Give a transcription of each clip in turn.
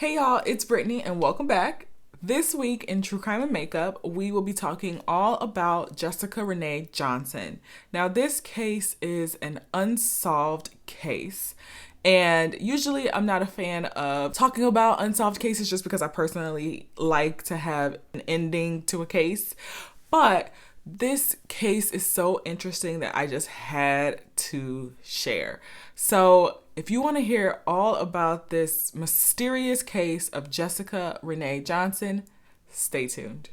Hey y'all, it's Brittany and welcome back. This week in True Crime and Makeup, we will be talking all about Jessica Renee Johnson. Now, this case is an unsolved case. And usually I'm not a fan of talking about unsolved cases just because I personally like to have an ending to a case. But this case is so interesting that I just had to share. So if you want to hear all about this mysterious case of Jessica Renee Johnson, stay tuned.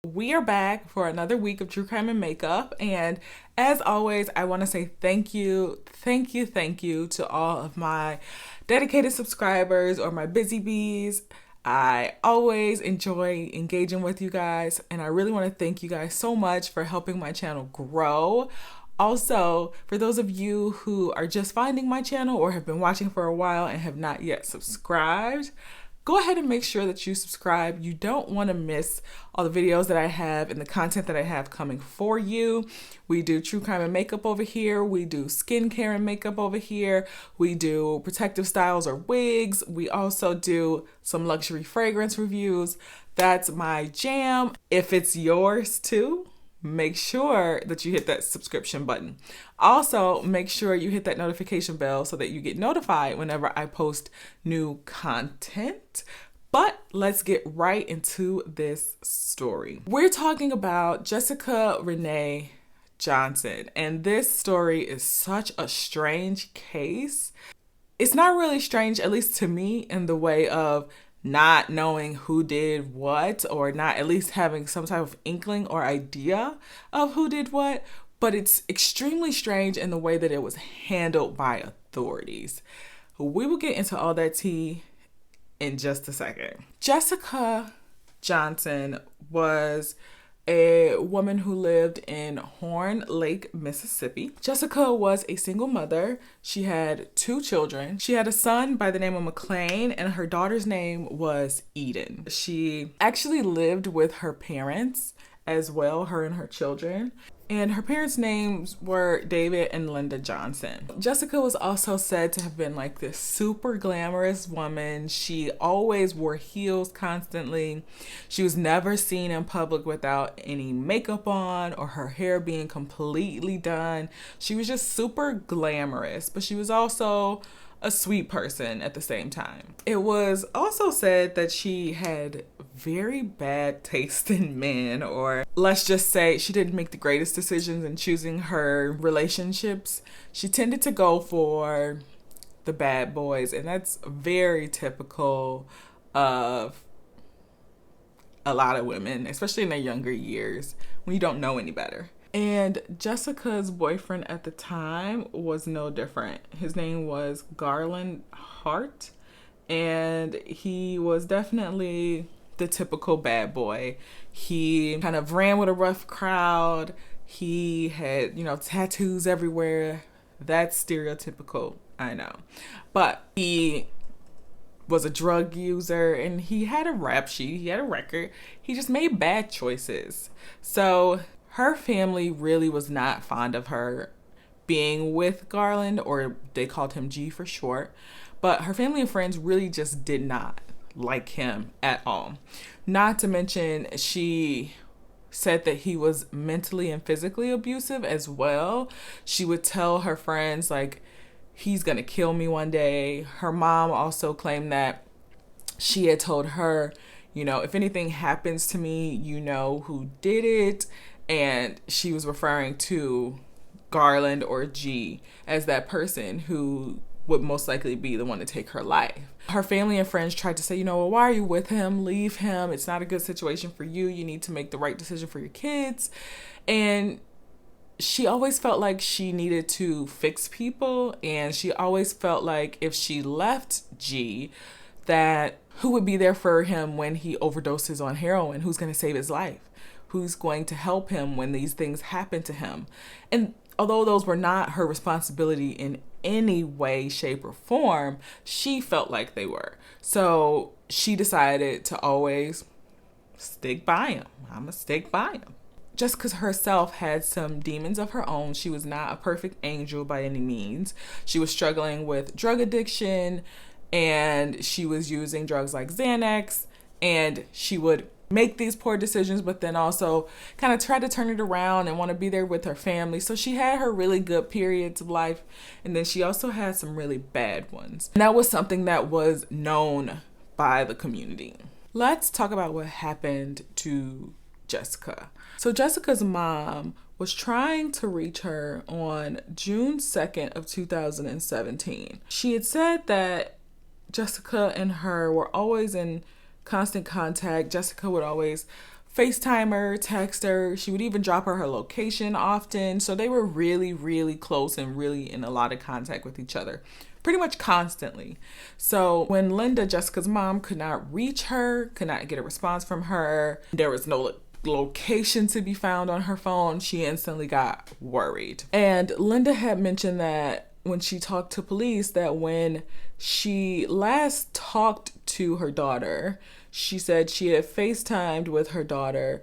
We are back for another week of True Crime and Makeup, and as always, I want to say thank you to all of my dedicated subscribers or my Bizzie Bees. I always enjoy engaging with you guys, and I really want to thank you guys so much for helping my channel grow. Also, for those of you who are just finding my channel or have been watching for a while and have not yet subscribed, go ahead and make sure that you subscribe. You don't want to miss all the videos that I have and the content that I have coming for you. We do true crime and makeup over here. We do skincare and makeup over here. We do protective styles or wigs. We also do some luxury fragrance reviews. That's my jam. If it's yours too, make sure that you hit that subscription button. Also, make sure you hit that notification bell so that you get notified whenever I post new content. But let's get right into this story. We're talking about Jessica Renee Johnson, and this story is such a strange case. It's not really strange, at least to me, in the way of not knowing who did what, or not at least having some type of inkling or idea of who did what, but it's extremely strange in the way that it was handled by authorities. We will get into all that tea in just a second. Jessica Johnson was a woman who lived in Horn Lake, Mississippi. Jessica was a single mother. She had 2 children. She had a son by the name of McLean, and her daughter's name was Eden. She actually lived with her parents as well, her and her children. And her parents' names were David and Linda Johnson. Jessica was also said to have been like this super glamorous woman. She always wore heels constantly. She was never seen in public without any makeup on or her hair being completely done. She was just super glamorous, but she was also a sweet person at the same time. It was also said that she had very bad taste in men, or let's just say she didn't make the greatest decisions in choosing her relationships. She tended to go for the bad boys, and that's very typical of a lot of women, especially in their younger years when you don't know any better. And Jessica's boyfriend at the time was no different. His name was Garland Hart, and he was definitely the typical bad boy. He kind of ran with a rough crowd. He had, tattoos everywhere. That's stereotypical, I know. But he was a drug user, and he had a rap sheet. He had a record. He just made bad choices. So her family really was not fond of her being with Garland, or they called him G for short. But her family and friends really just did not like him at all. Not to mention, she said that he was mentally and physically abusive as well. She would tell her friends, like, he's gonna kill me one day. Her mom also claimed that she had told her, if anything happens to me, you know who did it. And she was referring to Garland or G as that person who would most likely be the one to take her life. Her family and friends tried to say, well, why are you with him? Leave him. It's not a good situation for you. You need to make the right decision for your kids. And she always felt like she needed to fix people. And she always felt like if she left G, that who would be there for him when he overdoses on heroin? Who's going to save his life? Who's going to help him when these things happen to him? And although those were not her responsibility in any way, shape, or form, she felt like they were. So she decided to always stick by him. I'm going to stick by him. Jessica herself had some demons of her own. She was not a perfect angel by any means. She was struggling with drug addiction, and she was using drugs like Xanax, and she would make these poor decisions, but then also kind of try to turn it around and want to be there with her family. So she had her really good periods of life, and then she also had some really bad ones. And that was something that was known by the community. Let's talk about what happened to Jessica. So Jessica's mom was trying to reach her on June 2nd of 2017. She had said that Jessica and her were always in constant contact. Jessica would always FaceTime her, text her. She would even drop her location often. So they were really, really close and really in a lot of contact with each other, pretty much constantly. So when Linda, Jessica's mom, could not reach her, could not get a response from her, there was no location to be found on her phone, she instantly got worried. And Linda had mentioned that when she talked to police, that when she last talked to her daughter, she said she had FaceTimed with her daughter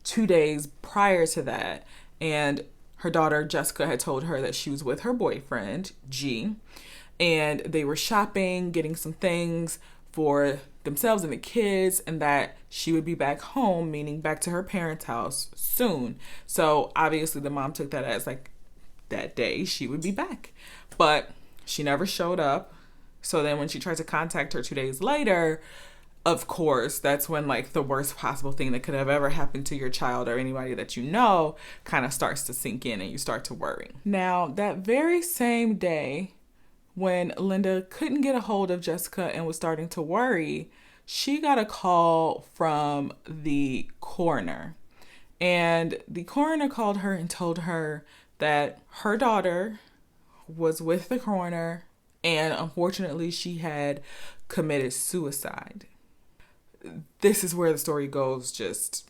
2 days prior to that. And her daughter, Jessica, had told her that she was with her boyfriend, G, and they were shopping, getting some things for themselves and the kids, and that she would be back home, meaning back to her parents' house soon. So obviously the mom took that as like that day she would be back, but she never showed up. So then when she tried to contact her 2 days later, of course, that's when like the worst possible thing that could have ever happened to your child or anybody that you know kind of starts to sink in, and you start to worry. Now, that very same day, when Linda couldn't get a hold of Jessica and was starting to worry, she got a call from the coroner. And the coroner called her and told her that her daughter was with the coroner, and unfortunately she had committed suicide. This is where the story goes just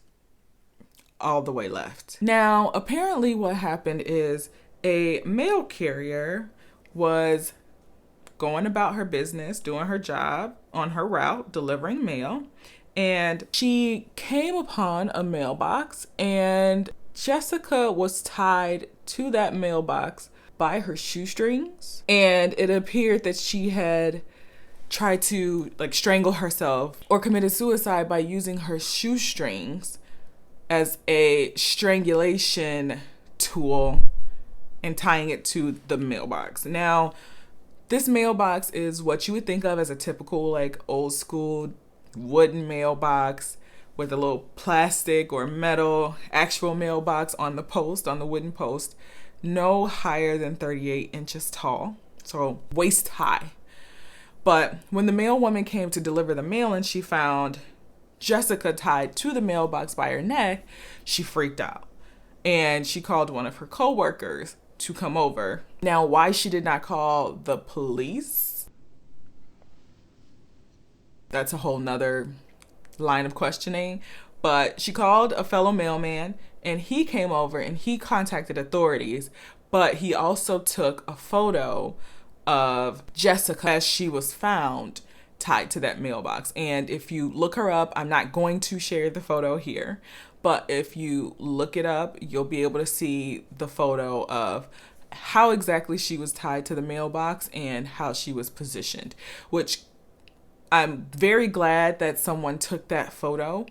all the way left. Now, apparently what happened is a mail carrier was going about her business, doing her job on her route, delivering mail. And she came upon a mailbox, and Jessica was tied to that mailbox by her shoestrings. And it appeared that she had tried to like strangle herself or committed suicide by using her shoestrings as a strangulation tool and tying it to the mailbox. Now, this mailbox is what you would think of as a typical like old school wooden mailbox with a little plastic or metal actual mailbox on the post, on the wooden post, no higher than 38 inches tall, so waist high. But when the mail woman came to deliver the mail and she found Jessica tied to the mailbox by her neck, she freaked out. And she called one of her coworkers to come over. Now, why she did not call the police, that's a whole nother line of questioning. But she called a fellow mailman, and he came over and he contacted authorities. But he also took a photo of Jessica as she was found tied to that mailbox. And if you look her up, I'm not going to share the photo here, but if you look it up, you'll be able to see the photo of how exactly she was tied to the mailbox and how she was positioned, which I'm very glad that someone took that photo,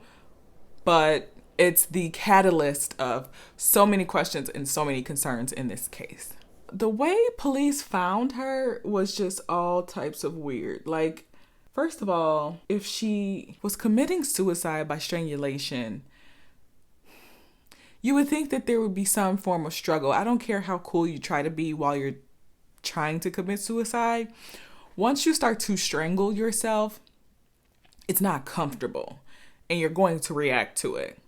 but it's the catalyst of so many questions and so many concerns in this case. The way police found her was just all types of weird. Like, first of all, if she was committing suicide by strangulation, you would think that there would be some form of struggle. I don't care how cool you try to be while you're trying to commit suicide. Once you start to strangle yourself, it's not comfortable, and you're going to react to it,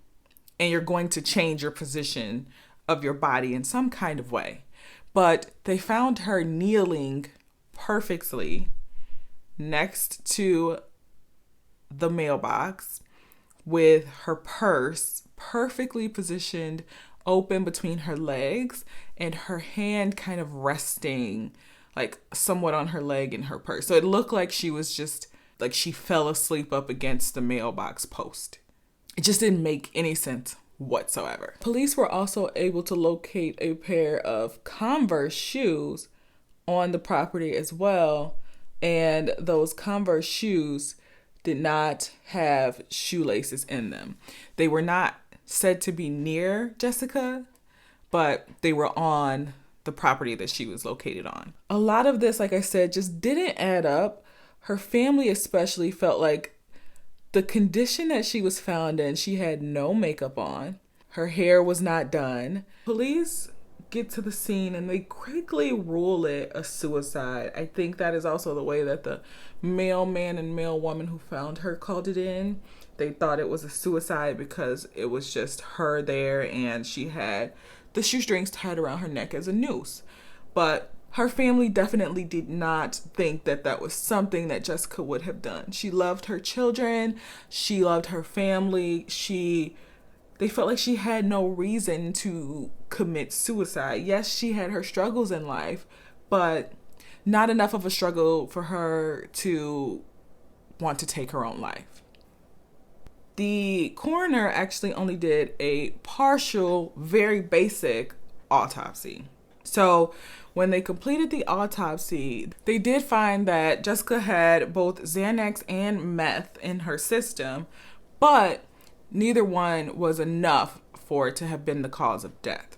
and you're going to change your position of your body in some kind of way. But they found her kneeling perfectly next to the mailbox with her purse perfectly positioned open between her legs, and her hand kind of resting like somewhat on her leg in her purse. So it looked like she was just like she fell asleep up against the mailbox post. It just didn't make any sense whatsoever. Police were also able to locate a pair of Converse shoes on the property as well. And those Converse shoes did not have shoelaces in them. They were not said to be near Jessica, but they were on the property that she was located on. A lot of this, like I said, just didn't add up. Her family especially felt like the condition that she was found in, she had no makeup on. Her hair was not done. Police get to the scene and they quickly rule it a suicide. I think that is also the way that the mailman and mailwoman who found her called it in. They thought it was a suicide because it was just her there and she had the shoestrings tied around her neck as a noose. But her family definitely did not think that that was something that Jessica would have done. She loved her children. She loved her family. They felt like she had no reason to commit suicide. Yes, she had her struggles in life, but not enough of a struggle for her to want to take her own life. The coroner actually only did a partial, very basic autopsy. So when they completed the autopsy, they did find that Jessica had both Xanax and meth in her system, but neither one was enough for it to have been the cause of death.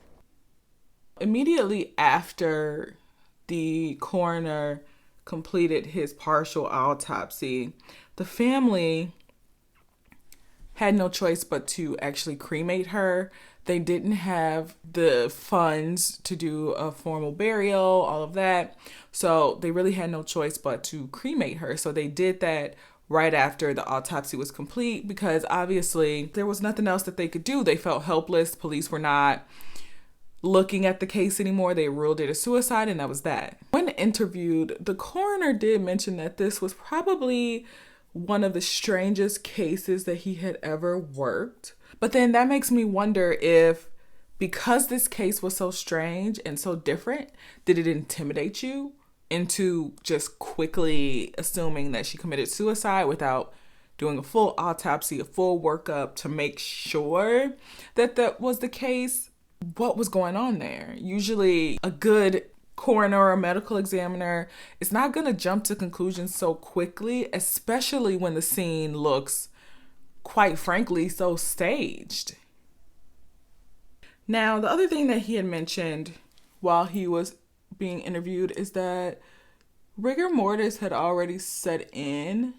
Immediately after the coroner completed his partial autopsy, the family had no choice but to actually cremate her. They didn't have the funds to do a formal burial, all of that. So they really had no choice but to cremate her. So they did that right after the autopsy was complete because obviously there was nothing else that they could do. They felt helpless. Police were not looking at the case anymore. They ruled it a suicide and that was that. When interviewed, the coroner did mention that this was probably one of the strangest cases that he had ever worked. But then that makes me wonder if, because this case was so strange and so different, did it intimidate you into just quickly assuming that she committed suicide without doing a full autopsy, a full workup to make sure that that was the case? What was going on there? Usually a good coroner or medical examiner is not going to jump to conclusions so quickly, especially when the scene looks, quite frankly, so staged. Now, the other thing that he had mentioned while he was being interviewed is that rigor mortis had already set in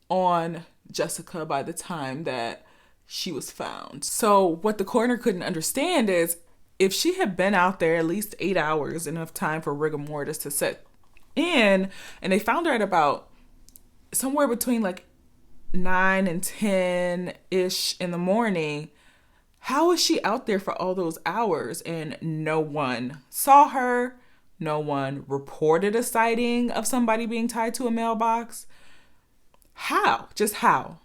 on Jessica by the time that she was found. So what the coroner couldn't understand is if she had been out there at least 8 hours, enough time for rigor mortis to set in, and they found her at about somewhere between like 9 and 10-ish in the morning, how is she out there for all those hours and no one saw her? No one reported a sighting of somebody being tied to a mailbox? How? Just how?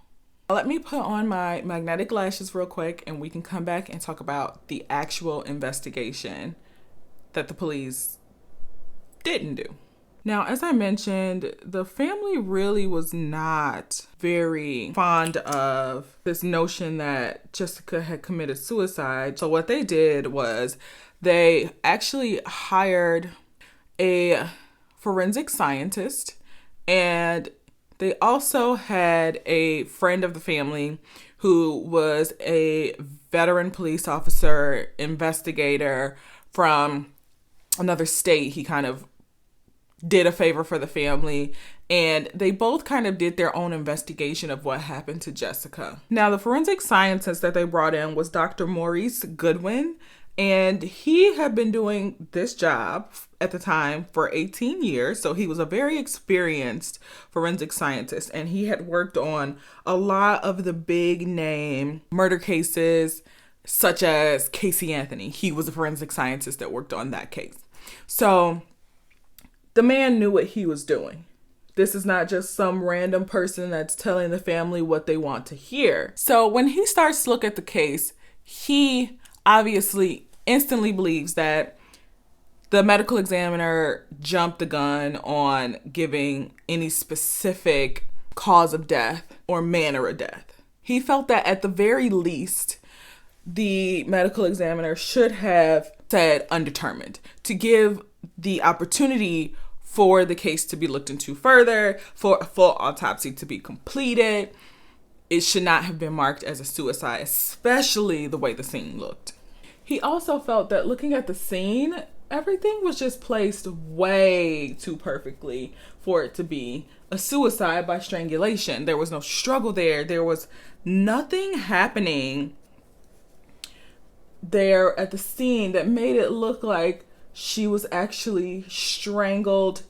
Let me put on my magnetic lashes real quick and we can come back and talk about the actual investigation that the police didn't do. Now, as I mentioned, the family really was not very fond of this notion that Jessica had committed suicide. So what they did was they actually hired a forensic scientist, and they also had a friend of the family who was a veteran police officer, investigator from another state. He kind of did a favor for the family, and they both kind of did their own investigation of what happened to Jessica. Now, the forensic scientist that they brought in was Dr. Maurice Goodwin, and he had been doing this job at the time for 18 years. So he was a very experienced forensic scientist, and he had worked on a lot of the big name murder cases, such as Casey Anthony. He was a forensic scientist that worked on that case. So the man knew what he was doing. This is not just some random person that's telling the family what they want to hear. So when he starts to look at the case, he obviously instantly believes that the medical examiner jumped the gun on giving any specific cause of death or manner of death. He felt that at the very least, the medical examiner should have said undetermined to give the opportunity for the case to be looked into further, for a full autopsy to be completed. It should not have been marked as a suicide, especially the way the scene looked. He also felt that looking at the scene, everything was just placed way too perfectly for it to be a suicide by strangulation. There was no struggle there. There was nothing happening there at the scene that made it look like she was actually strangled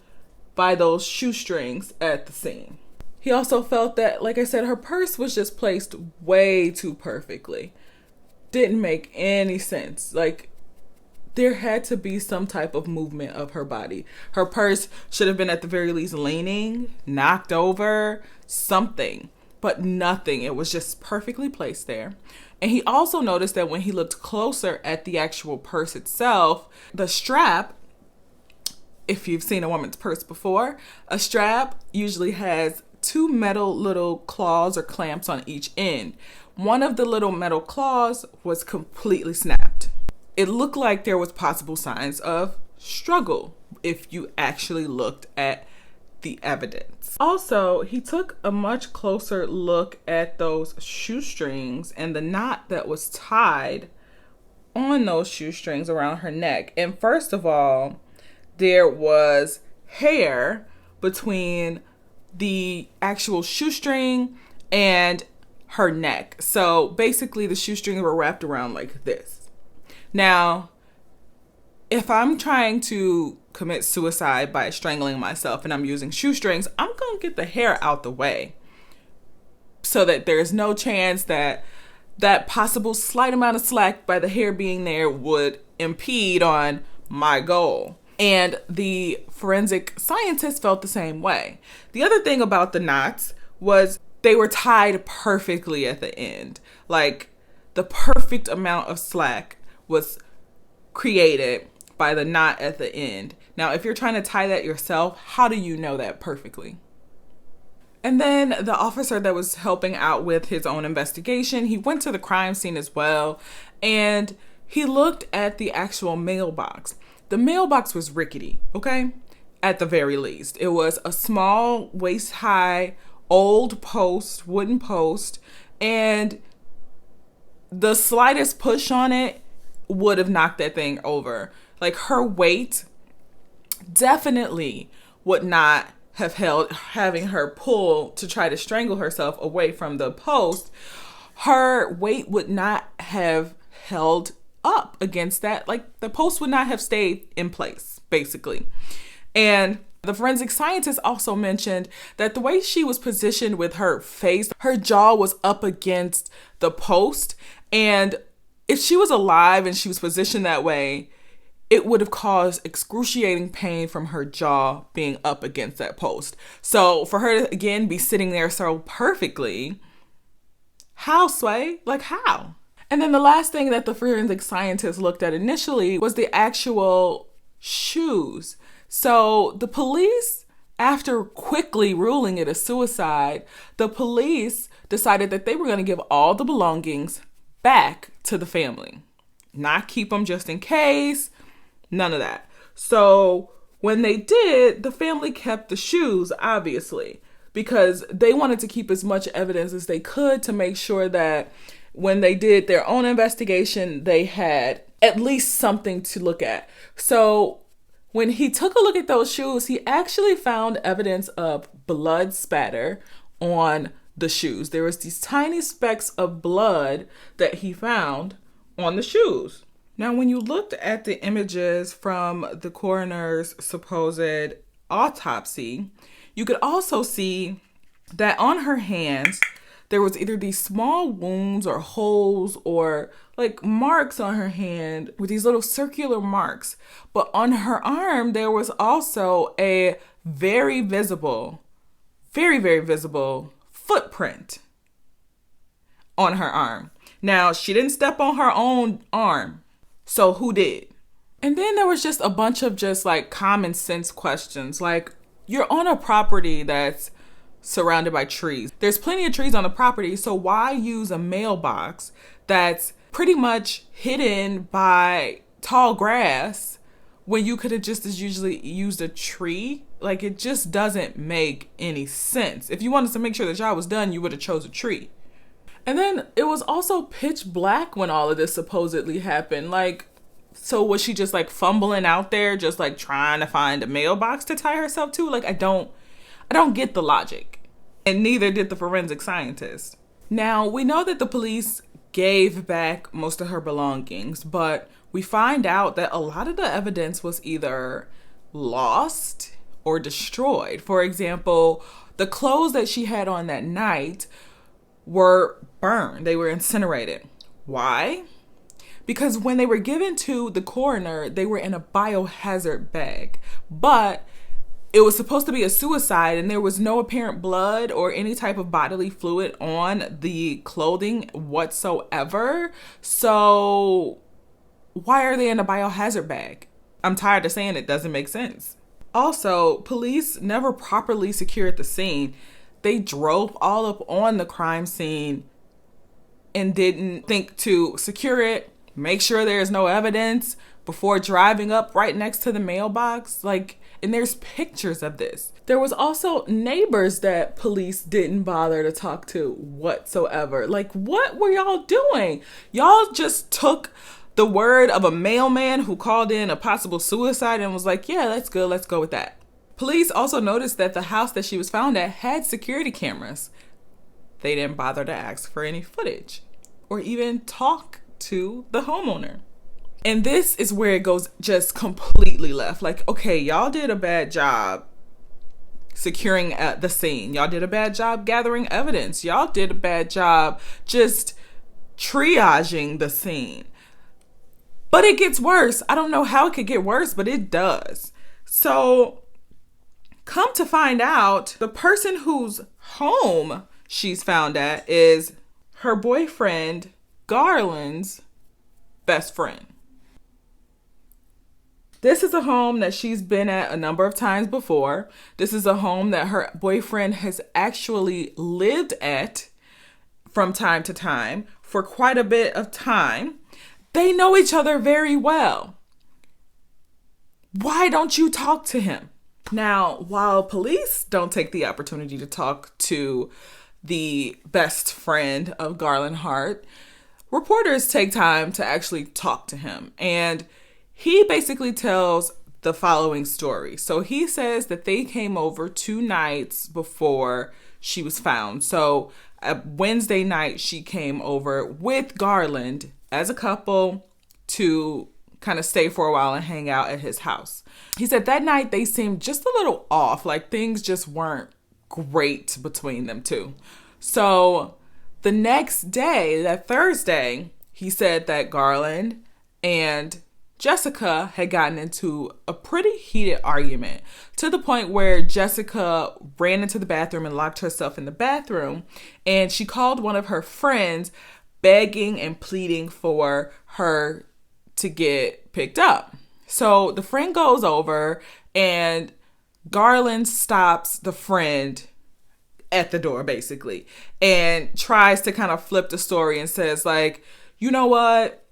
by those shoestrings at the scene. He also felt that, like I said, her purse was just placed way too perfectly. Didn't make any sense. Like, there had to be some type of movement of her body. Her purse should have been at the very least leaning, knocked over, something, but nothing. It was just perfectly placed there. And he also noticed that when he looked closer at the actual purse itself, the strap, if you've seen a woman's purse before, a strap usually has two metal little claws or clamps on each end. One of the little metal claws was completely snapped. It looked like there was possible signs of struggle if you actually looked at the evidence. Also, he took a much closer look at those shoestrings and the knot that was tied on those shoestrings around her neck. And first of all, there was hair between the actual shoestring and her neck. So basically the shoestrings were wrapped around like this. Now, if I'm trying to commit suicide by strangling myself and I'm using shoestrings, I'm going to get the hair out the way so that there's no chance that that possible slight amount of slack by the hair being there would impede on my goal. And the forensic scientist felt the same way. The other thing about the knots was they were tied perfectly at the end. Like, the perfect amount of slack was created by the knot at the end. Now, if you're trying to tie that yourself, how do you know that perfectly? And then the officer that was helping out with his own investigation, he went to the crime scene as well, and he looked at the actual mailbox. The mailbox was rickety, okay? At the very least. It was a small, waist-high, old post, wooden post, and the slightest push on it would have knocked that thing over. Like, her weight definitely would not have held, having her pull to try to strangle herself away from the post, her weight would not have held up against that. Like, the post would not have stayed in place, basically. And the forensic scientist also mentioned that the way she was positioned with her face, her jaw was up against the post. And if she was alive and she was positioned that way, it would have caused excruciating pain from her jaw being up against that post. So for her to, again, be sitting there so perfectly, how, Sway? Like, how? And then the last thing that the forensic scientist looked at initially was the actual shoes. So the police, after quickly ruling it a suicide, the police decided that they were going to give all the belongings back to the family. Not keep them just in case. None of that. So when they did, the family kept the shoes, obviously, because they wanted to keep as much evidence as they could to make sure that when they did their own investigation, they had at least something to look at. So when he took a look at those shoes, he actually found evidence of blood spatter on the shoes. There was these tiny specks of blood that he found on the shoes. Now, when you looked at the images from the coroner's supposed autopsy, you could also see that on her hands, there was either these small wounds or holes or like marks on her hand with these little circular marks. But on her arm, there was also a very, very visible footprint on her arm. Now, she didn't step on her own arm. So who did? And then there was just a bunch of just like common sense questions. Like, you're on a property that's surrounded by trees. There's plenty of trees on the property, so why use a mailbox that's pretty much hidden by tall grass when you could have just as usually used a tree? Like, it just doesn't make any sense. If you wanted to make sure the job was done, you would have chose a tree. And then it was also pitch black when all of this supposedly happened. Like, so was she just like fumbling out there, just like trying to find a mailbox to tie herself to? Like, I don't get the logic. And neither did the forensic scientist. Now, we know that the police gave back most of her belongings, but we find out that a lot of the evidence was either lost or destroyed. For example, the clothes that she had on that night were burned. They were incinerated. Why? Because when they were given to the coroner, they were in a biohazard bag. But it was supposed to be a suicide, and there was no apparent blood or any type of bodily fluid on the clothing whatsoever. So why are they in a biohazard bag? I'm tired of saying it doesn't make sense. Also, police never properly secured the scene. They drove all up on the crime scene and didn't think to secure it, make sure there's no evidence before driving up right next to the mailbox. Like, and there's pictures of this. There was also neighbors that police didn't bother to talk to whatsoever. Like, what were y'all doing? Y'all just took the word of a mailman who called in a possible suicide and was like, yeah, that's good. Let's go with that. Police also noticed that the house that she was found at had security cameras. They didn't bother to ask for any footage or even talk to the homeowner. And this is where it goes just completely left. Like, okay, y'all did a bad job securing the scene. Y'all did a bad job gathering evidence. Y'all did a bad job just triaging the scene. But it gets worse. I don't know how it could get worse, but it does. So come to find out, the person whose home she's found at is her boyfriend, Garland's best friend. This is a home that she's been at a number of times before. This is a home that her boyfriend has actually lived at from time to time for quite a bit of time. They know each other very well. Why don't you talk to him? Now, while police don't take the opportunity to talk to the best friend of Garland Hart, reporters take time to actually talk to him. And he basically tells the following story. So he says that they came over 2 nights before she was found. So Wednesday night, she came over with Garland as a couple to kind of stay for a while and hang out at his house. He said that night they seemed just a little off, like things just weren't great between them two. So the next day, that Thursday, he said that Garland and Jessica had gotten into a pretty heated argument to the point where Jessica ran into the bathroom and locked herself in the bathroom, and she called one of her friends begging and pleading for her to get picked up. So the friend goes over and Garland stops the friend at the door basically and tries to kind of flip the story and says like, you know what?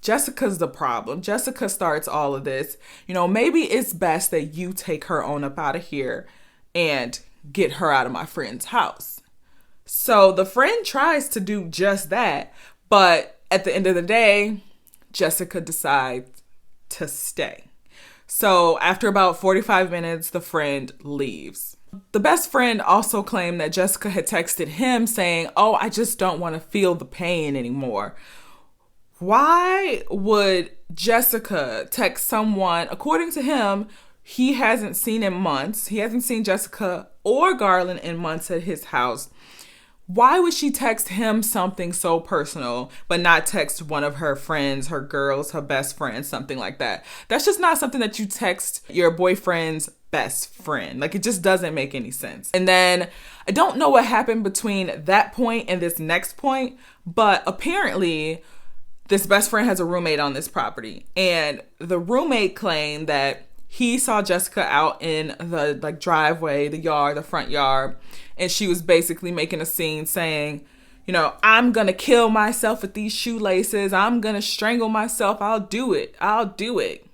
Jessica's the problem. Jessica starts all of this. You know, maybe it's best that you take her on up out of here and get her out of my friend's house. So the friend tries to do just that, but at the end of the day, Jessica decides to stay. So after about 45 minutes, the friend leaves. The best friend also claimed that Jessica had texted him saying, "Oh, I just don't want to feel the pain anymore." Why would Jessica text someone, according to him, he hasn't seen in months? He hasn't seen Jessica or Garland in months at his house. Why would she text him something so personal, but not text one of her friends, her girls, her best friend, something like that? That's just not something that you text your boyfriend's best friend. Like, it just doesn't make any sense. And then I don't know what happened between that point and this next point, but apparently this best friend has a roommate on this property. And the roommate claimed that he saw Jessica out in the like driveway, the yard, the front yard, and she was basically making a scene saying, you know, I'm going to kill myself with these shoelaces. I'm going to strangle myself. I'll do it. I'll do it.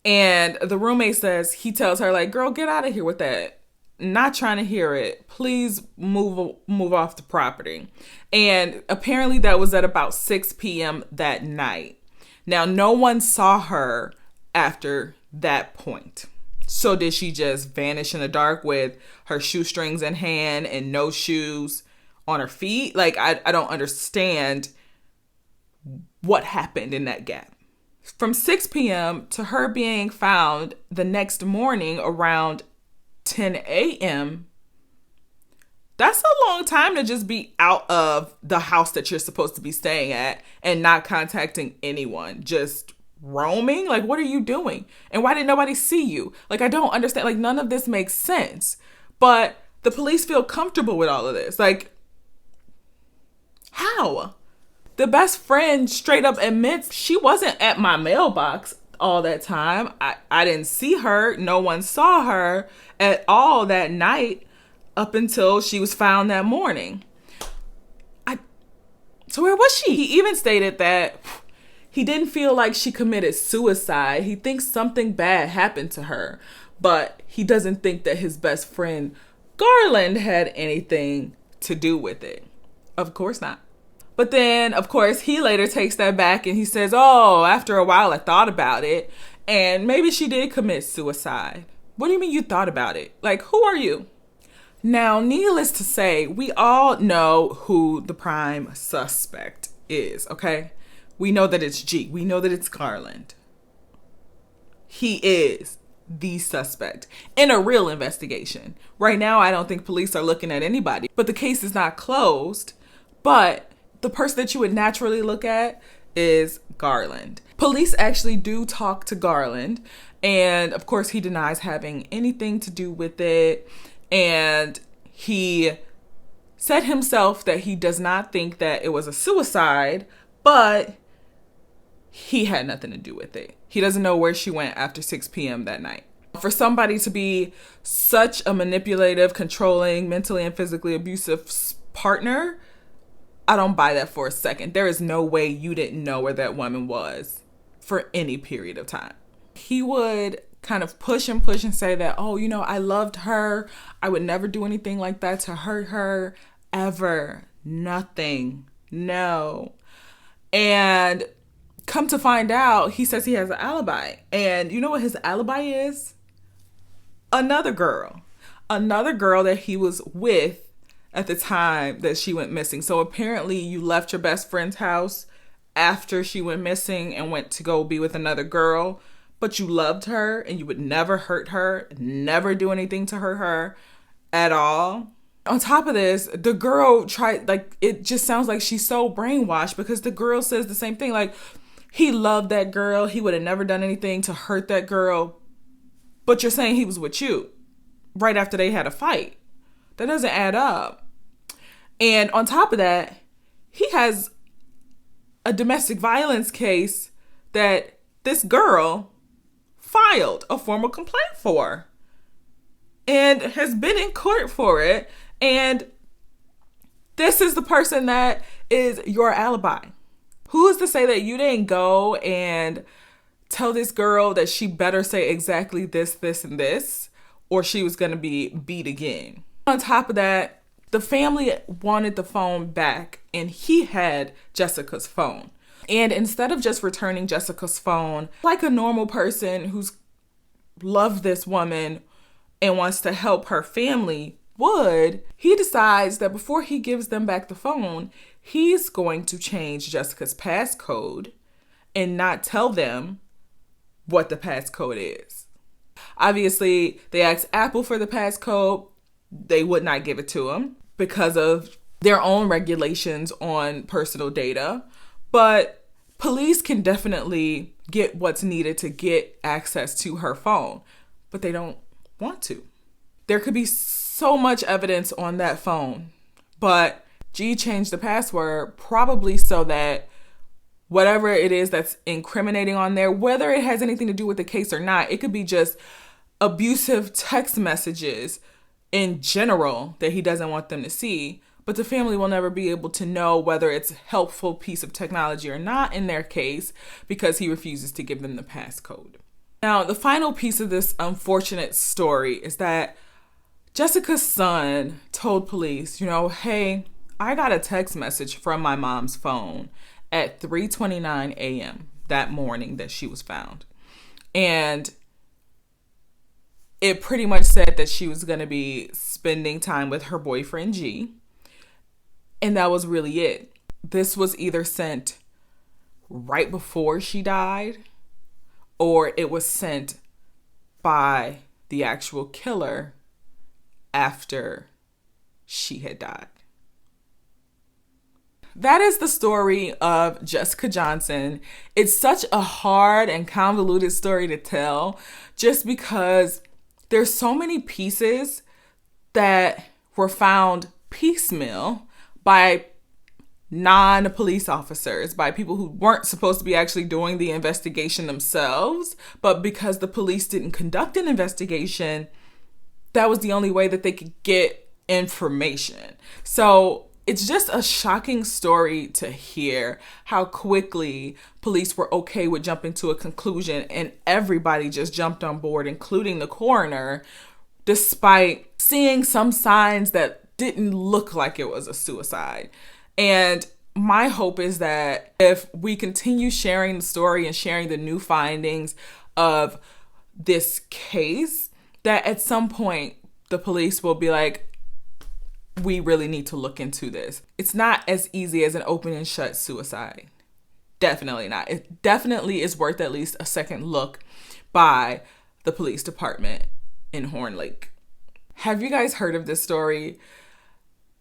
And the roommate says, he tells her like, girl, get out of here with that. Not trying to hear it. Please move off the property. And apparently that was at about 6 p.m. that night. Now, no one saw her after that point. So did she just vanish in the dark with her shoestrings in hand and no shoes on her feet? Like, I don't understand what happened in that gap. From 6 p.m. to her being found the next morning around 10 a.m., that's a long time to just be out of the house that you're supposed to be staying at and not contacting anyone. Just roaming? Like, what are you doing? And why did nobody see you? Like, I don't understand. Like, none of this makes sense. But the police feel comfortable with all of this. Like, how? The best friend straight up admits she wasn't at my mailbox all that time. I didn't see her. No one saw her at all that night up until she was found that morning. So where was she? He even stated that he didn't feel like she committed suicide. He thinks something bad happened to her, but he doesn't think that his best friend Garland had anything to do with it. Of course not. But then, of course, he later takes that back and he says, oh, after a while I thought about it and maybe she did commit suicide. What do you mean you thought about it? Like, who are you? Now, needless to say, we all know who the prime suspect is, okay? We know that it's G. We know that it's Garland. He is the suspect in a real investigation. Right now, I don't think police are looking at anybody, but the case is not closed. But the person that you would naturally look at is Garland. Police actually do talk to Garland, and of course, he denies having anything to do with it. And he said himself that he does not think that it was a suicide, but he had nothing to do with it. He doesn't know where she went after 6 p.m. that night. For somebody to be such a manipulative, controlling, mentally and physically abusive partner, I don't buy that for a second. There is no way you didn't know where that woman was for any period of time. He would kind of push and say that, oh, you know, I loved her. I would never do anything like that to hurt her ever. Nothing. No. And come to find out, he says he has an alibi. And you know what his alibi is? Another girl that he was with at the time that she went missing. So apparently you left your best friend's house after she went missing and went to go be with another girl, but you loved her and you would never hurt her, never do anything to hurt her at all. On top of this, the girl tried, like, it just sounds like she's so brainwashed because the girl says the same thing. Like, he loved that girl. He would have never done anything to hurt that girl. But you're saying he was with you right after they had a fight. That doesn't add up. And on top of that, he has a domestic violence case that this girl filed a formal complaint for and has been in court for it. And this is the person that is your alibi. Who is to say that you didn't go and tell this girl that she better say exactly this, and this, or she was going to be beat again? On top of that, the family wanted the phone back and he had Jessica's phone. And instead of just returning Jessica's phone like a normal person who's loved this woman and wants to help her family would, he decides that before he gives them back the phone, he's going to change Jessica's passcode and not tell them what the passcode is. Obviously, they asked Apple for the passcode. They would not give it to him because of their own regulations on personal data. But police can definitely get what's needed to get access to her phone, but they don't want to. There could be so much evidence on that phone, but G changed the password probably so that whatever it is that's incriminating on there, whether it has anything to do with the case or not. It could be just abusive text messages in general that he doesn't want them to see. But the family will never be able to know whether it's a helpful piece of technology or not in their case because he refuses to give them the passcode. Now, the final piece of this unfortunate story is that Jessica's son told police, hey, I got a text message from my mom's phone at 3:29 a.m. that morning that she was found. And it pretty much said that she was going to be spending time with her boyfriend, G. And that was really it. This was either sent right before she died, or it was sent by the actual killer after she had died. That is the story of Jessica Johnson. It's such a hard and convoluted story to tell just because there's so many pieces that were found piecemeal by non-police officers, by people who weren't supposed to be actually doing the investigation themselves, but because the police didn't conduct an investigation, that was the only way that they could get information. So it's just a shocking story to hear how quickly police were okay with jumping to a conclusion, and everybody just jumped on board, including the coroner, despite seeing some signs that didn't look like it was a suicide. And my hope is that if we continue sharing the story and sharing the new findings of this case, that at some point the police will be like, we really need to look into this. It's not as easy as an open and shut suicide. Definitely not. It definitely is worth at least a second look by the police department in Horn Lake. Have you guys heard of this story?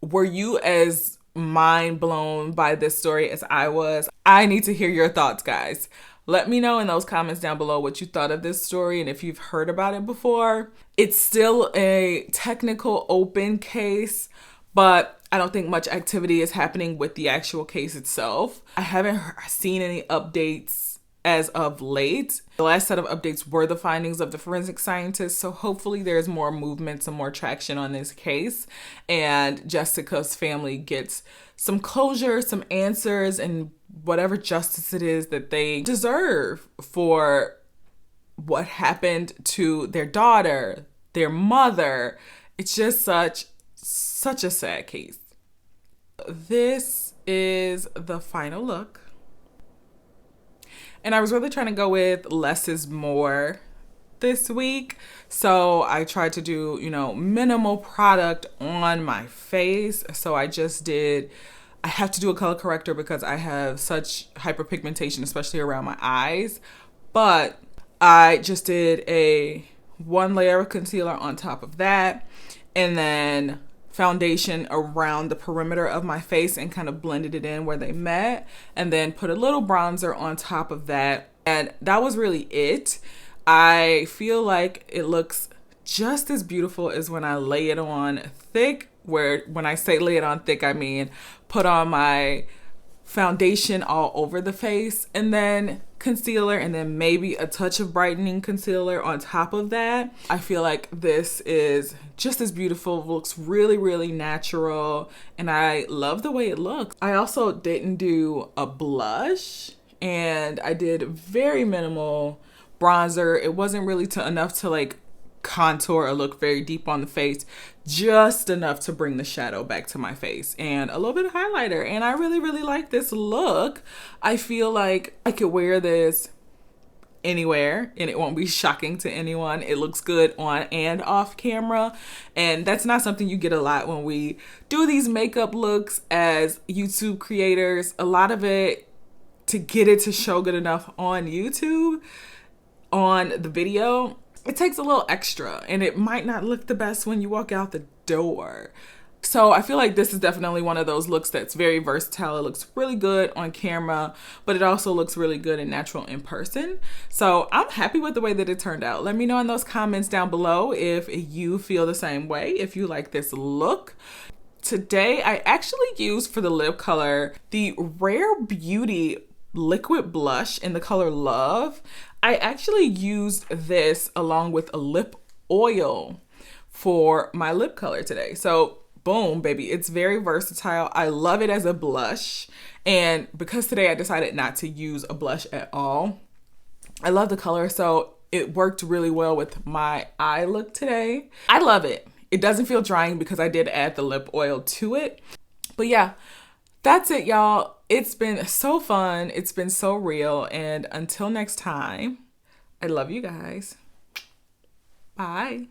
Were you as mind blown by this story as I was? I need to hear your thoughts, guys. Let me know in those comments down below what you thought of this story and if you've heard about it before. It's still a technical open case, but I don't think much activity is happening with the actual case itself. I haven't seen any updates as of late. The last set of updates were the findings of the forensic scientists, so hopefully there's more movement, some more traction on this case, and Jessica's family gets some closure, some answers, and whatever justice it is that they deserve for what happened to their daughter, their mother. It's just such a sad case. This is the final look. And I was really trying to go with less is more this week. So I tried to do, minimal product on my face. So I have to do a color corrector because I have such hyperpigmentation, especially around my eyes. But I just did a 1 layer of concealer on top of that, and then foundation around the perimeter of my face and kind of blended it in where they met, and then put a little bronzer on top of that. And that was really it. I feel like it looks just as beautiful as when I lay it on thick, where when I say lay it on thick, I mean put on my foundation all over the face and then concealer and then maybe a touch of brightening concealer on top of that. I feel like this is just as beautiful, looks really, really natural, and I love the way it looks. I also didn't do a blush, and I did very minimal bronzer. It wasn't really enough to contour or look very deep on the face, just enough to bring the shadow back to my face, and a little bit of highlighter. And I really, really like this look. I feel like I could wear this anywhere and it won't be shocking to anyone. It looks good on and off camera, and that's not something you get a lot when we do these makeup looks as YouTube creators. A lot of it, to get it to show good enough on YouTube, on the video, it takes a little extra, and it might not look the best when you walk out the door. So I feel like this is definitely one of those looks that's very versatile. It looks really good on camera, but it also looks really good and natural in person. So I'm happy with the way that it turned out. Let me know in those comments down below if you feel the same way, if you like this look. Today, I actually used for the lip color the Rare Beauty liquid blush in the color Love. I actually used this along with a lip oil for my lip color today. So boom, baby, it's very versatile. I love it as a blush. And because today I decided not to use a blush at all, I love the color. So it worked really well with my eye look today. I love it. It doesn't feel drying because I did add the lip oil to it. But yeah, that's it, y'all. It's been so fun. It's been so real. And until next time, I love you guys. Bye.